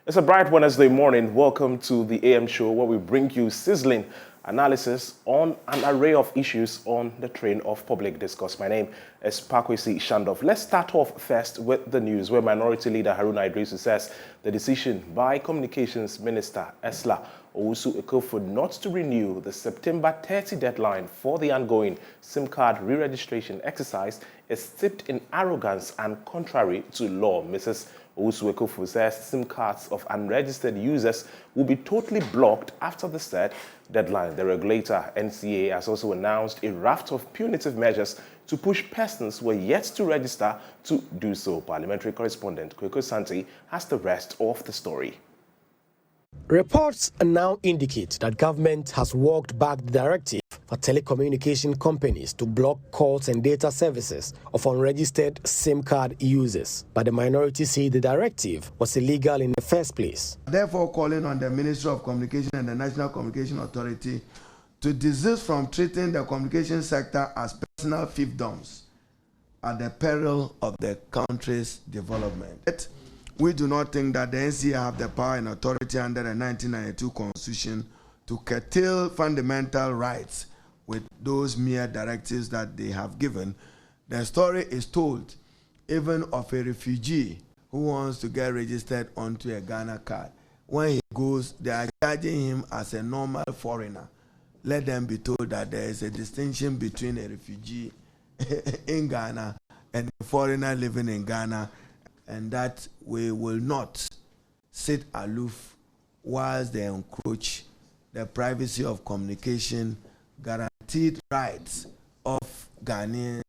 It's a bright Wednesday morning. Welcome to the AM show where we bring you sizzling analysis on an array of issues on the train of public discourse. My name is Kwesi Schandorf. Let's start off first with the news where Minority Leader Haruna Idrisu says the decision by Communications Minister Esla Owusu-Ekofo not to renew the September 30 deadline for the ongoing SIM card re-registration exercise is steeped in arrogance and contrary to law. Mrs. Owusu-Ekofo says SIM cards of unregistered users will be totally blocked after the said deadline. The regulator, NCA, has also announced a raft of punitive measures to push persons who are yet to register to do so. Parliamentary correspondent Kwesi Santi has the rest of the story. Reports now indicate that government has walked back the directive for telecommunication companies to block calls and data services of unregistered SIM card users. But the minority say the directive was illegal in the first place. Therefore, calling on the Ministry of Communication and the National Communication Authority to desist from treating the communication sector as personal fiefdoms at the peril of the country's development. We do not think that the NCA have the power and authority under the 1992 Constitution to curtail fundamental rights with those mere directives that they have given. The story is told even of a refugee who wants to get registered onto a Ghana card. When he goes, they are charging him as a normal foreigner. Let them be told that there is a distinction between a refugee in Ghana and a foreigner living in Ghana, and that we will not sit aloof whilst they encroach the privacy of communication, guaranteed rights of Ghanaians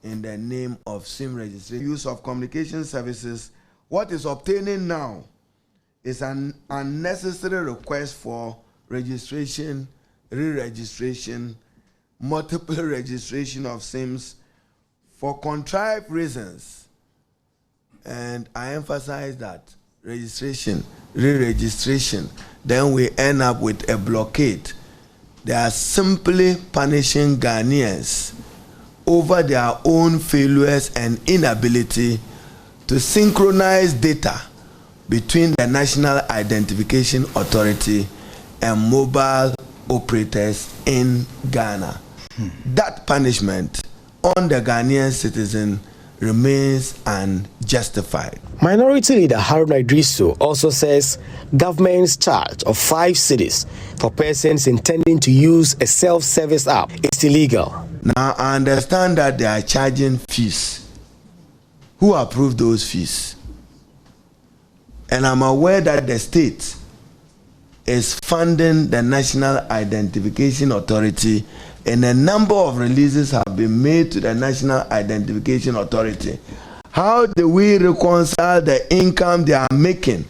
in the name of SIM registration. Use of communication services, what is obtaining now is an unnecessary request for registration, re-registration, multiple registration of SIMs for contrived reasons. And I emphasize that registration, re-registration, then we end up with a blockade. They are simply punishing Ghanaians over their own failures and inability to synchronize data between the National Identification Authority and mobile operators in Ghana. That punishment on the Ghanaian citizen remains unjustified. Minority Leader Haruna Idrisu also says government's charge of 5 cedis for persons intending to use a self-service app is illegal. Now I understand that they are charging fees. Who approved those fees? And I'm aware that the state is funding the National Identification Authority, and a number of releases have been made to the National Identification Authority. How do we reconcile the income they are making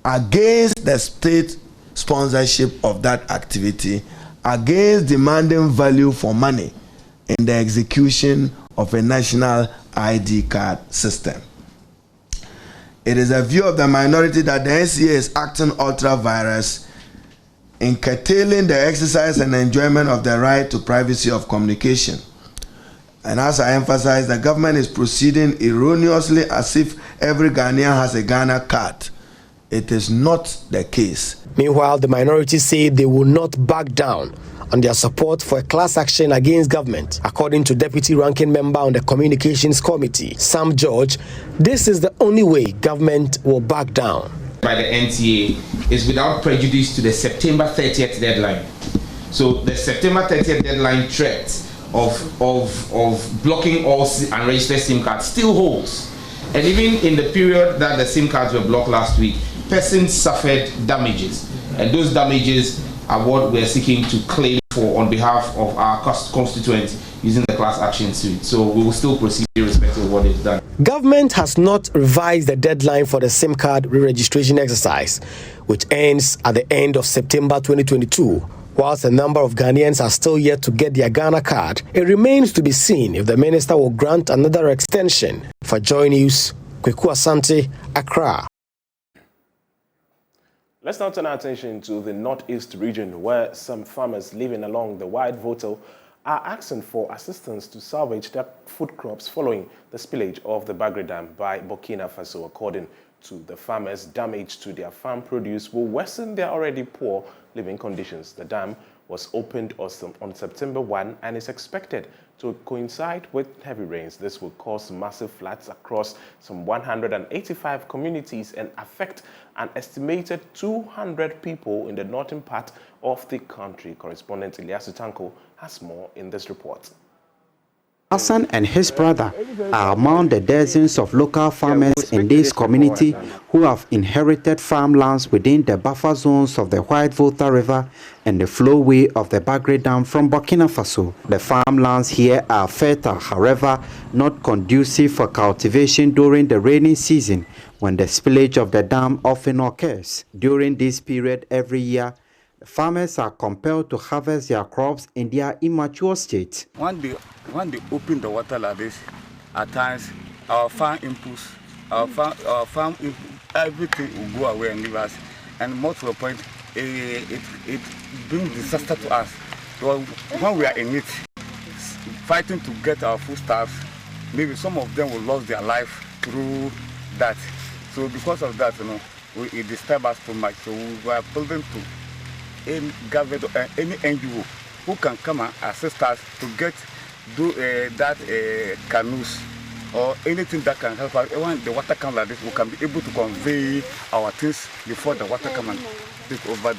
against the state sponsorship of that activity, against demanding value for money in the execution of a national ID card system? It is a view of the minority that the NCA is acting ultra-virus in curtailing the exercise and enjoyment of the right to privacy of communication. And as I emphasize, the government is proceeding erroneously as if every Ghanaian has a Ghana card. It is not the case. Meanwhile, the minority say they will not back down on their support for a class action against government. According to Deputy Ranking Member on the Communications Committee, Sam George, this is the only way government will back down. By the NTA is without prejudice to the September 30th deadline. So the September 30th deadline threat of blocking all unregistered SIM cards still holds. And even in the period that the SIM cards were blocked last week, persons suffered damages. And those damages are what we're seeking to claim for on behalf of our constituents using the class action suit. So we will still proceed irrespective of what is done. Government has not revised the deadline for the SIM card re-registration exercise, which ends at the end of September 2022. Whilst a number of Ghanaians are still yet to get their Ghana card, it remains to be seen if the minister will grant another extension. For JoyNews, Kwesi Santi, Accra. Let's now turn our attention to the northeast region, where some farmers living along the wide Voto are asking for assistance to salvage their food crops following the spillage of the Bagre Dam by Burkina Faso. According to the farmers. Damage to their farm produce will worsen their already poor living conditions. The dam was opened on September 1 and is expected to coincide with heavy rains. This will cause massive floods across some 185 communities and affect an estimated 200 people in the northern part of the country. Correspondent Ilyasu Tanko has more in this report. Hassan and his brother are among the dozens of local farmers in this community who have inherited farmlands within the buffer zones of the White Volta River and the flowway of the Bagre Dam from Burkina Faso. The farmlands here are fertile, however, not conducive for cultivation during the rainy season when the spillage of the dam often occurs. During this period every year, farmers are compelled to harvest their crops in their immature state. When they open the water like this, at times our farm inputs, everything will go away and leave us. And more to the point, it brings disaster to us. So when we are in it, fighting to get our foodstuffs, maybe some of them will lose their life through that. So because of that, it disturbs us too much. So we are building to any government or any NGO who can come and assist us to get canoes or anything that can help us. When the water comes like this, we can be able to convey our things before the water comes and take over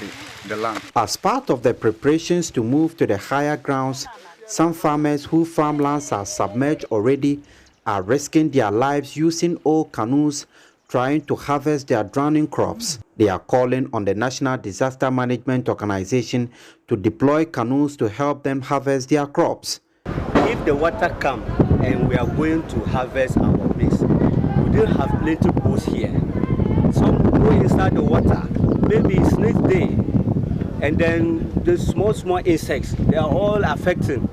the land. As part of the preparations to move to the higher grounds, some farmers whose farmlands are submerged already are risking their lives using old canoes trying to harvest their drowning crops. They are calling on the National Disaster Management Organization to deploy canoes to help them harvest their crops. If the water comes and we are going to harvest our maize, we don't have plenty boats here. Some go inside the water, maybe snake day, and then the small insects, they are all affecting.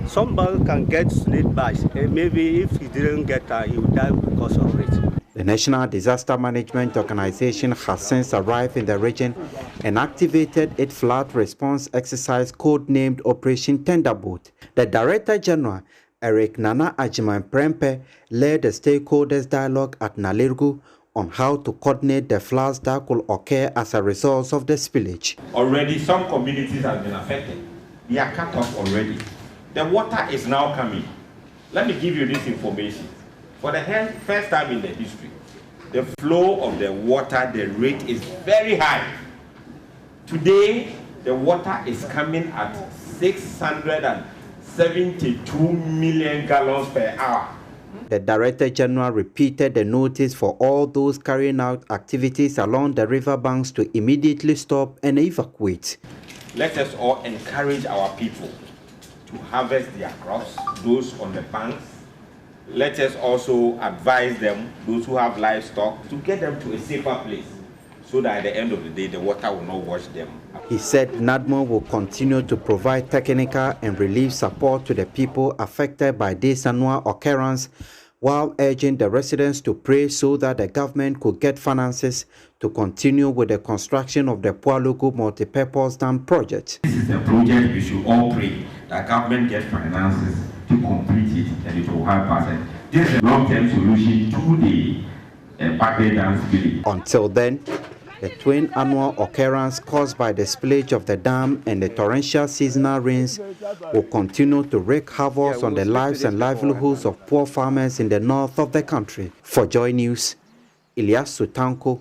Somebody can get snake bites, and maybe if he didn't get that, he would die because of it. The National Disaster Management Organization has since arrived in the region and activated its flood response exercise codenamed Operation Thunderbolt. The Director General, Eric Nana Ajiman Prempe, led the stakeholders dialogue at Nalirgu on how to coordinate the floods that could occur as a result of the spillage. Already some communities have been affected. They are cut off already. The water is now coming. Let me give you this information. For the first time in the history, the flow of the water, the rate is very high. Today, the water is coming at 672 million gallons per hour. The Director General repeated the notice for all those carrying out activities along the riverbanks to immediately stop and evacuate. Let us all encourage our people to harvest their crops, those on the banks. Let us also advise them, those who have livestock, to get them to a safer place so that at the end of the day, the water will not wash them. He said NADMO will continue to provide technical and relief support to the people affected by this annual occurrence, while urging the residents to pray so that the government could get finances to continue with the construction of the Pualugu multipurpose dam project. This is a project we should all pray that government get finances to complete it and it will help us. And this is a long-term solution to the Bagre Dam spillage. Until then, the twin annual occurrence caused by the spillage of the dam and the torrential seasonal rains will continue to wreak havoc on the lives and livelihoods of poor farmers in the north of the country. For Joy News, Ilyasu Tanko,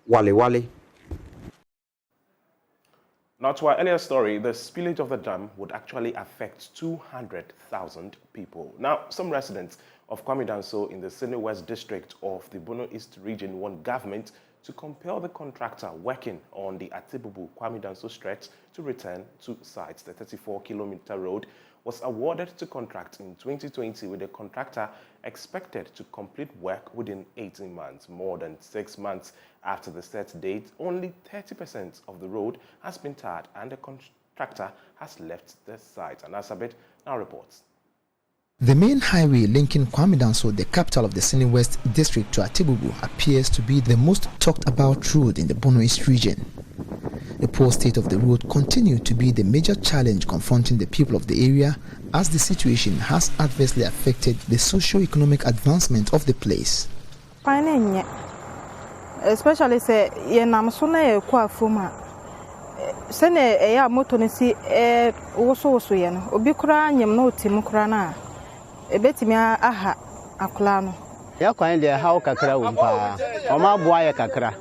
Wale Wale. Now, to our earlier story, the spillage of the dam would actually affect 200,000 people. Now, some residents of Kwame Danso in the Sydney West District of the Bono East region want government to compel the contractor working on the Atebubu-Kwame Danso stretch to return to site. The 34-kilometer road was awarded to contract in 2020, with the contractor expected to complete work within 18 months. More than 6 months after the set date, only 30% of the road has been tarred and the contractor has left the site. And Asabet now reports. The main highway linking Kwame Danso, the capital of the Sydney West District, to Atebubu appears to be the most talked about road in the Bono East region. The poor state of the road continues to be the major challenge confronting the people of the area, as the situation has adversely affected the socio-economic advancement of the place. especially say ye nam so na ye kwa foma se na e ya moto ne si woso ye no obi kura nyem na otim kura na e betimi aha akula no ya kwan de ha kakra wo pa o ma boa ye kakra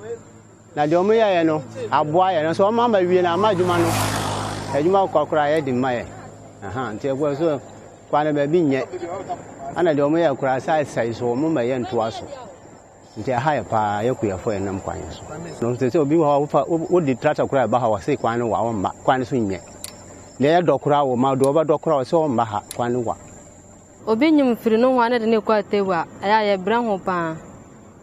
na de o mu ye no aboa ye no so o ma ma wie na ma djuma no adwuma kwakura ye di ma ye aha nti egwo so kwan ba bi nye ana de o mu ye kura sai so o mu ma ye nto aso nti aha ye pa ye kuyafo ye nam kwan so no se obi wo di tractor kura ba ha wa se kwan wa wo mba kwan so nye le ye dokura wo ma do ba dokura so mba ha kwan wa obi nyim firi no ho ana de ne kwa Atewa aya ye bran ho pa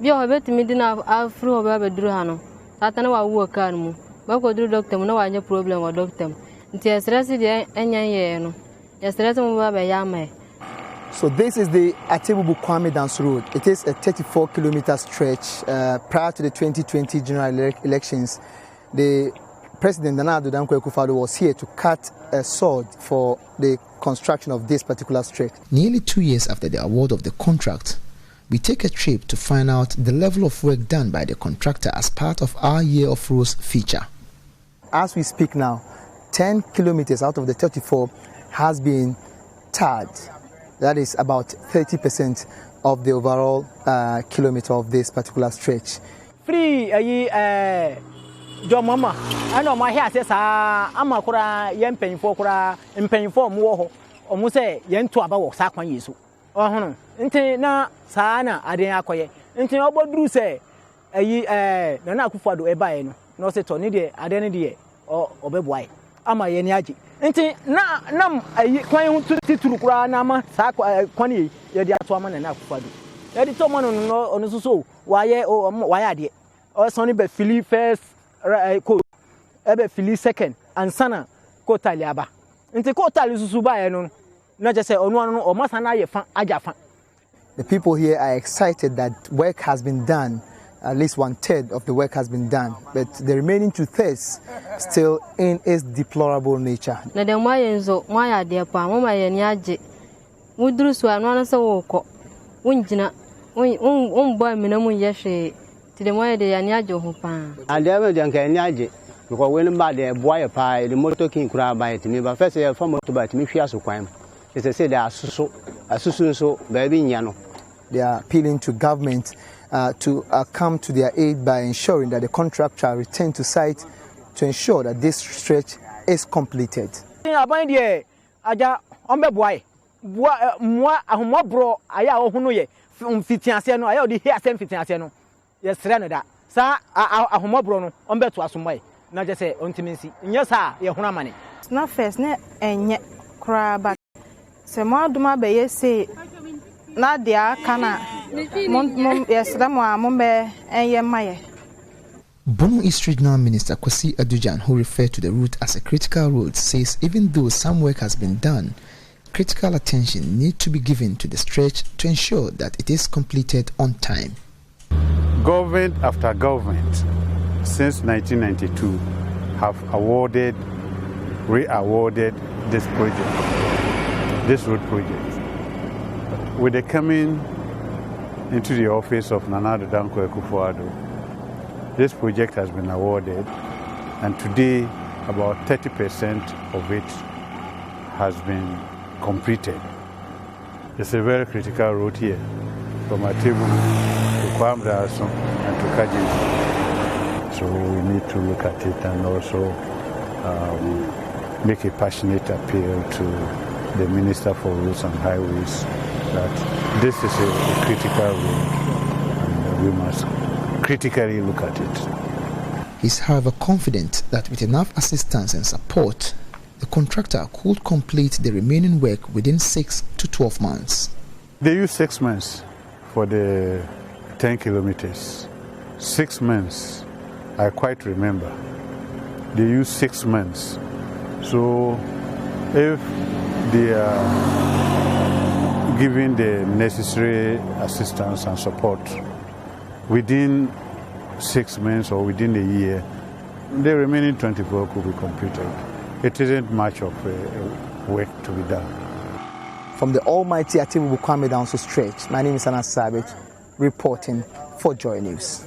bi o betimi di na afru ho ba beduru ha no satana wa wo kan mu ba ko duru doctor mu na wa nya problem wa doctor nti stress de enya ye no ya stress mu ba ya mai. So this is the Atebubu-Kwame Danso road. It is a 34-kilometer stretch. Prior to the 2020 general elections, the President Nana Addo Dankwa Akufo-Addo was here to cut a sword for the construction of this particular stretch. Nearly 2 years after the award of the contract, we take a trip to find out the level of work done by the contractor as part of our Year of Rose feature. As we speak now, 10 kilometers out of the 34 has been tarred. That is about 30% of the overall kilometer of this particular stretch. Free John Mama, I know my hair says, I'm a cura, young penny for cura, and penny for more, or Muse, young to about Sakwan Yesu. Oh, Inte na Sana, I didn't acquire. Inte about Bruce, Nana Akufo-Addo Ebaeno, no se Tonide, Adenide, or Obeboy. I'm a Yeniaji. Enti na nam kwan tituru kura na ma sa kwani ye dia to ama na Akufo-Addo ye di to mo no onu so waye ade o so ni be fili first code e be fili second and sana ko tali aba enti ko tali susu ba ye no na je say onu anu o masana ye fa aja fa. The people here are excited that work has been done. At least 1/3 of the work has been done, but the remaining 2/3 still in its deplorable nature. Na de mo yenzo mo ya de pa mo ma ye ni age muduru so anu anu se wo ko unjina boy mi na mu ye hwe ti de mo ye de ya ni age ho pa ade be de nka ni age because when ba de boy pa the motor king kura ba ti me ba first ye fa motor ba ti me hwia so kwan it say they asusu so ba bi nya no. They are appealing to government to come to their aid by ensuring that the contract shall return to site to ensure that this stretch is completed. Aban de aja ombe boy moi ahomo bro aya ohunu ye fitiase no aya odi here sem fitiase no yesre no da sa ahomo bro no ombe to asomai na je se ontiminsi nya sa ye hunu amane na first na enye kra ba se mo aduma be ye say na dia kana mom yesre mo ambe enye maye. Bono East Regional Minister Kwesi, who referred to the route as a critical road, says even though some work has been done, critical attention needs to be given to the stretch to ensure that it is completed on time. Government after government since 1992 have awarded, re-awarded this project, this road project. With the coming into the office of Nana Addo Akufo-Addo, this project has been awarded, and today about 30% of it has been completed. It's a very critical road here, from Atebubu-Kwame Danso and to Kaji. So we need to look at it and also make a passionate appeal to the Minister for Roads and Highways that this is a critical road and we must critically look at it. He's however confident that with enough assistance and support, the contractor could complete the remaining work within 6 to 12 months. They use 6 months for the 10 kilometers. 6 months, I quite remember. They use 6 months. So if they are giving the necessary assistance and support within 6 months or within a year, the remaining 24 could be completed. It isn't much of work to be done. From the almighty Atebubu-Kwame Danso stretch, my name is Anas Sabit, reporting for JoyNews.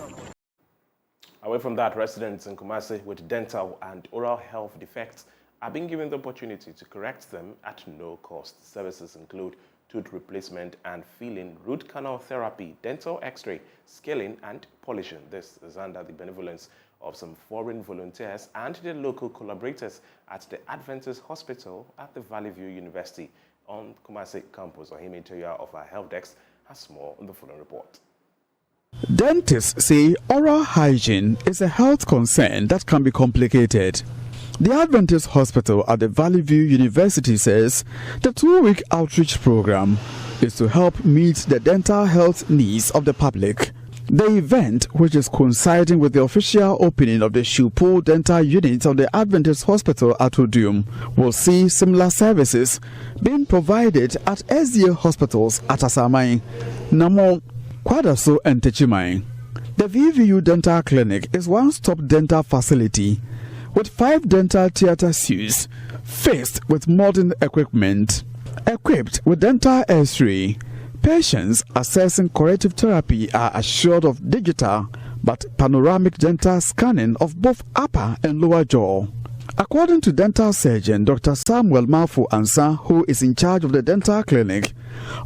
Away from that, residents in Kumasi with dental and oral health defects are being given the opportunity to correct them at no cost. Services include tooth replacement and filling, root canal therapy, dental x-ray, scaling and polishing. This is under the benevolence of some foreign volunteers and their local collaborators at the Adventist Hospital at the Valley View University on Kumasi campus. Ohimi Toya of our health desk has more on the following report. Dentists say oral hygiene is a health concern that can be complicated. The Adventist Hospital at the Valley View University says the 2-week outreach program is to help meet the dental health needs of the public. The event, which is coinciding with the official opening of the Shupo Dental Unit of the Adventist Hospital at Odium, will see similar services being provided at SDA hospitals at Asamai, Namo, Kwadaso and Techimai. The VVU Dental Clinic is one-stop dental facility with 5 dental theater suites faced with modern equipment. Equipped with dental x-ray, patients accessing corrective therapy are assured of digital but panoramic dental scanning of both upper and lower jaw. According to dental surgeon Dr. Samuel Mafu Ansa, who is in charge of the dental clinic,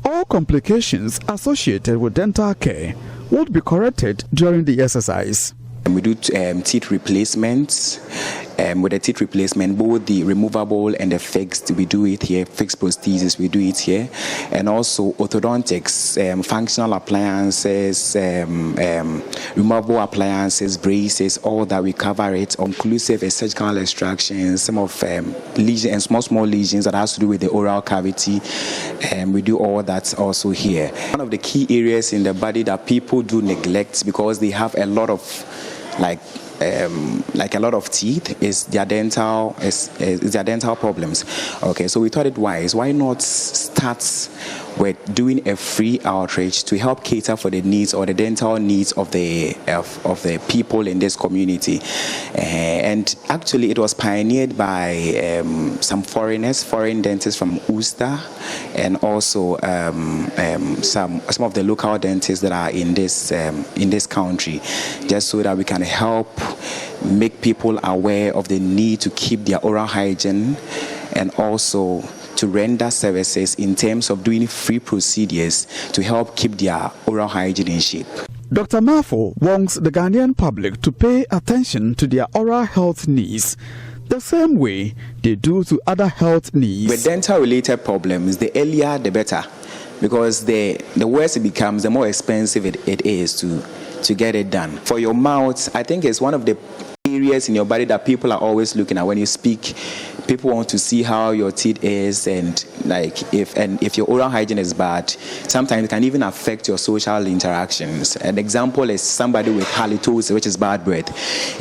all complications associated with dental care would be corrected during the exercise. We do teeth replacements. With the teeth replacement, both the removable and the fixed, we do it here. Fixed prosthesis, we do it here. And also orthodontics, functional appliances, removable appliances, braces, all that we cover it. Inclusive surgical extractions, some of lesions and small lesions that has to do with the oral cavity. We do all that also here. One of the key areas in the body that people do neglect because they have a lot of like a lot of teeth is their dental problems. Okay, so we thought it wise, why not start with doing a free outreach to help cater for the needs or the dental needs of the people in this community. And actually it was pioneered by some foreign dentists from Ulster, and also some of the local dentists that are in this country, just so that we can help make people aware of the need to keep their oral hygiene, and also to render services in terms of doing free procedures to help keep their oral hygiene in shape. Dr. Mafo wants the Ghanaian public to pay attention to their oral health needs the same way they do to other health needs. With dental-related problems, the earlier the better, because the worse it becomes, the more expensive it is to get it done. For your mouth, I think it's one of the areas in your body that people are always looking at when you speak. People want to see how your teeth is, and if your oral hygiene is bad, sometimes it can even affect your social interactions. An example is somebody with halitosis, which is bad breath.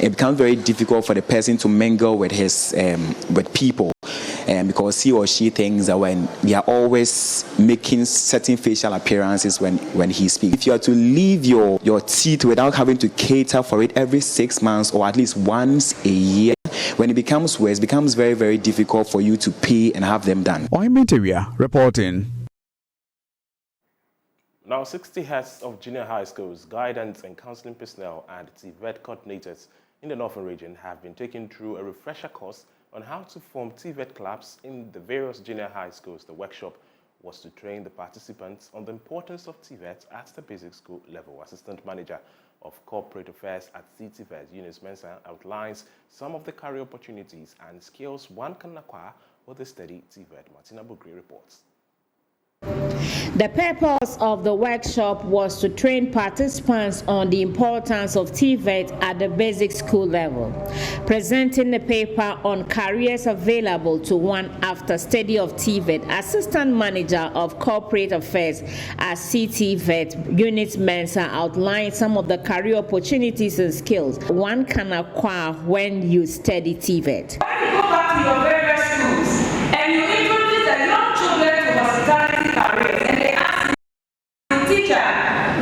It becomes very difficult for the person to mingle with with people. Because he or she thinks that when they are always making certain facial appearances when he speaks. If you are to leave your teeth without having to cater for it every 6 months or at least once a year, when it becomes worse, it becomes very, very difficult for you to pay and have them done. Oiminteria reporting. Now, 60 heads of junior high schools, guidance and counseling personnel, and TVET coordinators in the Northern region have been taken through a refresher course on how to form TVET clubs in the various junior high schools. The workshop was to train the participants on the importance of TVET at the basic school level. Assistant Manager of Corporate Affairs at TVET, Eunice Mensah, outlines some of the career opportunities and skills one can acquire with a steady TVET. Martina Bagre reports. The purpose of the workshop was to train participants on the importance of TVET at the basic school level, presenting the paper on careers available to one after study of TVET. Assistant Manager of Corporate Affairs at TVET, Eunice Mensah, outlined some of the career opportunities and skills one can acquire when you study TVET. When you go back to your various schools and you introduce the young children to hospitality careers, and they ask the teacher,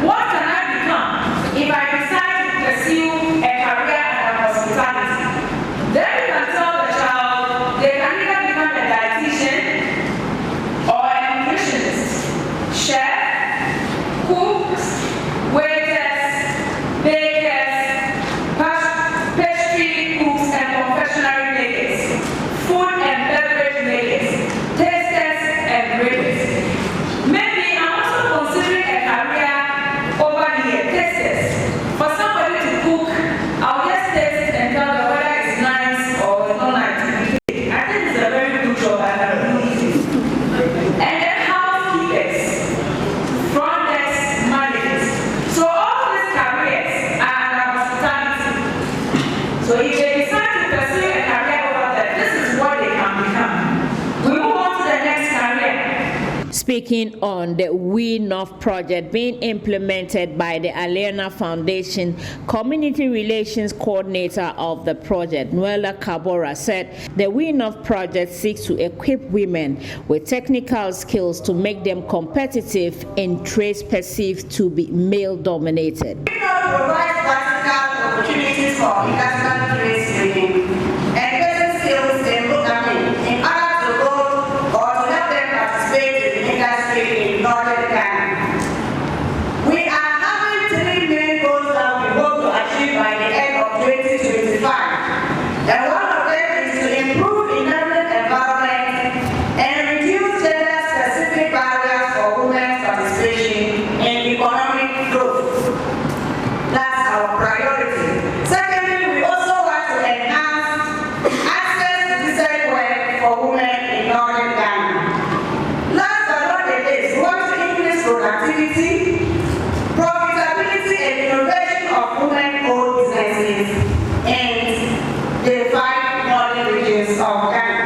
what can I become if I decide to pursue a career in hospitality? Then you can tell the child they can either become a dietitian or a nutritionist, chef, cooks, waiters, bakers, pastry Speaking on the We North project being implemented by the Aliena Foundation, Community Relations Coordinator of the project, Noella Kabora, said the We North project seeks to equip women with technical skills to make them competitive in trades perceived to be male-dominated. We provide practical opportunities for industrial trades training and basic skills in programming in order to go or to help them participate in the industry in northern Ghana. We are having 3 main goals that we hope to achieve by the end of 2025. And one of them is to improve environment and reduce gender-specific barriers for women's participation in economic growth. That's our priority. Secondly, we also want to enhance access to decent work for women in northern Ghana. Last but not the least, we want to increase productivity, profitability, and innovation of women-owned businesses in the 5 northern regions of Ghana.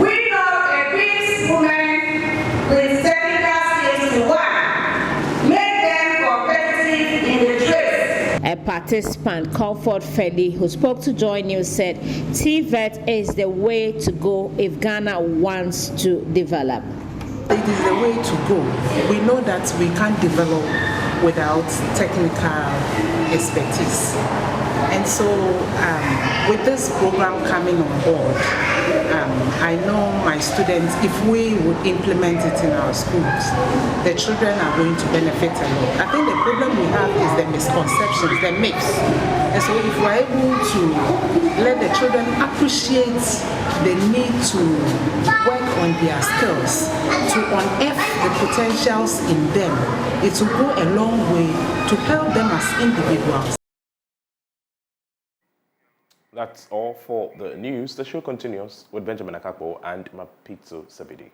We know equips women with technical skills to work, make them competitive in the trade. A participant, Comfort Feli, who spoke to JoyNews, said TVET is the way to go if Ghana wants to develop. It is the way to go. We know that we can't develop without technical expertise. And so with this program coming on board, I know my students, if we would implement it in our schools, the children are going to benefit a lot. I think the problem we have is the misconceptions, the myths. And so if we're able to let the children appreciate the need to work on their skills, to unearth the potentials in them, it will go a long way to help them as individuals. That's all for the news. The show continues with Benjamin Akakpo and Mapito Sabidi.